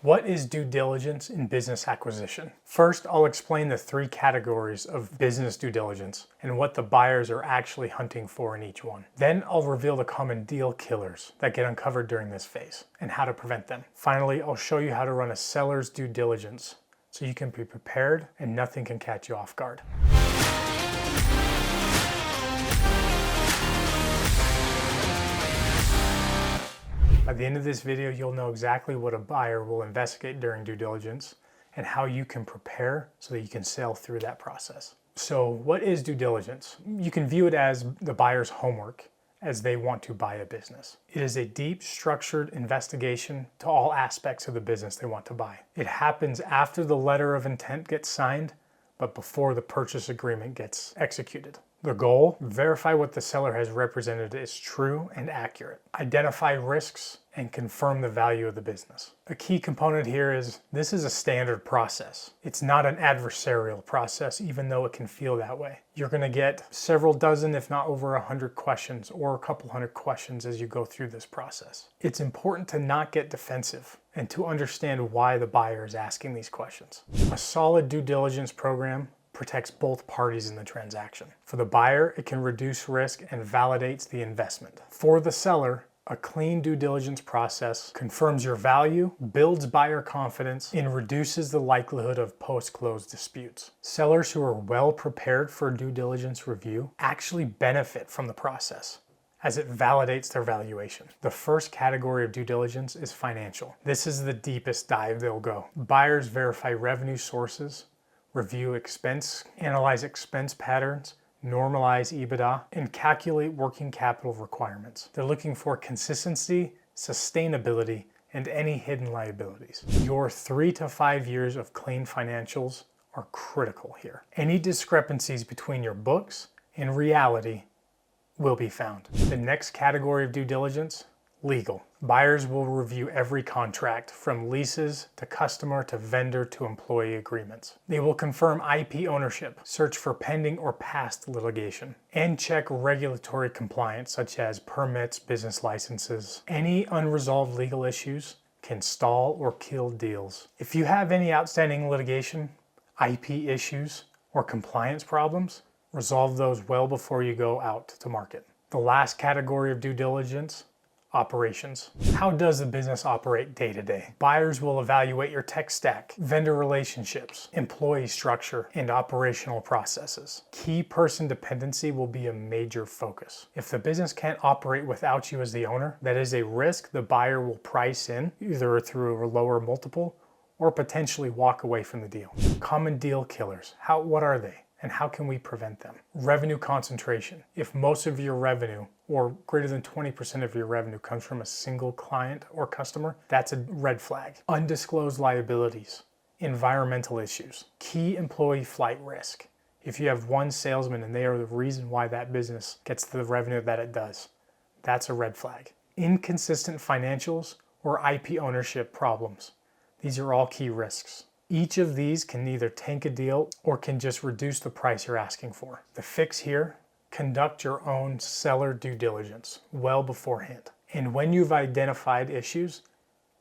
What is due diligence in business acquisition? First, I'll explain the three categories of business due diligence and what the buyers are actually hunting for in each one. Then I'll reveal the common deal killers that get uncovered during this phase and how to prevent them. Finally, I'll show you how to run a seller's due diligence so you can be prepared and nothing can catch you off guard. By the end of this video, you'll know exactly what a buyer will investigate during due diligence and how you can prepare so that you can sail through that process. So what is due diligence? You can view it as the buyer's homework as they want to buy a business. It is a deep, structured investigation to all aspects of the business they want to buy. It happens after the letter of intent gets signed, but before the purchase agreement gets executed. The goal, verify what the seller has represented is true and accurate. Identify risks and confirm the value of the business. A key component here is this is a standard process. It's not an adversarial process, even though it can feel that way. You're gonna get several dozen, if not over 100 questions or a couple hundred questions as you go through this process. It's important to not get defensive and to understand why the buyer is asking these questions. A solid due diligence program protects both parties in the transaction. For the buyer, it can reduce risk and validates the investment. For the seller, a clean due diligence process confirms your value, builds buyer confidence, and reduces the likelihood of post-close disputes. Sellers who are well prepared for a due diligence review actually benefit from the process, as it validates their valuation. The first category of due diligence is financial. This is the deepest dive they'll go. Buyers verify revenue sources, review expense, analyze expense patterns, normalize EBITDA, and calculate working capital requirements. They're looking for consistency, sustainability, and any hidden liabilities. Your 3 to 5 years of clean financials are critical here. Any discrepancies between your books and reality will be found. The next category of due diligence, legal. Buyers will review every contract from leases to customer to vendor to employee agreements. They will confirm IP ownership, search for pending or past litigation, and check regulatory compliance such as permits, business licenses. Any unresolved legal issues can stall or kill deals. If you have any outstanding litigation, IP issues, or compliance problems, resolve those well before you go out to market. The last category of due diligence, operations. How does the business operate day to day? Buyers will evaluate your tech stack, vendor relationships, employee structure, and operational processes. Key person dependency will be a major focus. If the business can't operate without you as the owner, that is a risk the buyer will price in, either through a lower multiple or potentially walk away from the deal. Common deal killers. What are they? And how can we prevent them? Revenue concentration. If most of your revenue or greater than 20% of your revenue comes from a single client or customer, that's a red flag. Undisclosed liabilities, environmental issues, key employee flight risk. If you have one salesman and they are the reason why that business gets the revenue that it does, that's a red flag. Inconsistent financials or IP ownership problems. These are all key risks. Each of these can either tank a deal or can just reduce the price you're asking for. The fix here, conduct your own seller due diligence well beforehand. And when you've identified issues,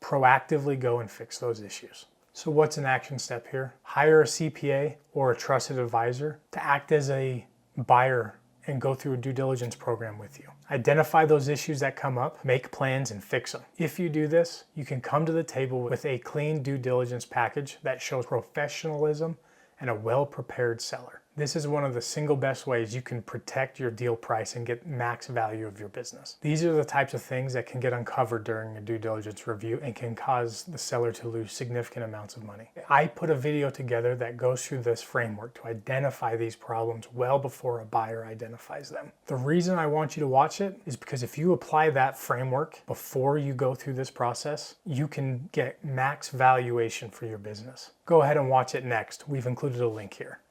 proactively go and fix those issues. So what's an action step here? Hire a CPA or a trusted advisor to act as a buyer and go through a due diligence program with you. Identify those issues that come up, make plans, and fix them. If you do this, you can come to the table with a clean due diligence package that shows professionalism and a well-prepared seller. This is one of the single best ways you can protect your deal price and get max value of your business. These are the types of things that can get uncovered during a due diligence review and can cause the seller to lose significant amounts of money. I put a video together that goes through this framework to identify these problems well before a buyer identifies them. The reason I want you to watch it is because if you apply that framework before you go through this process, you can get max valuation for your business. Go ahead and watch it next. We've included a link here.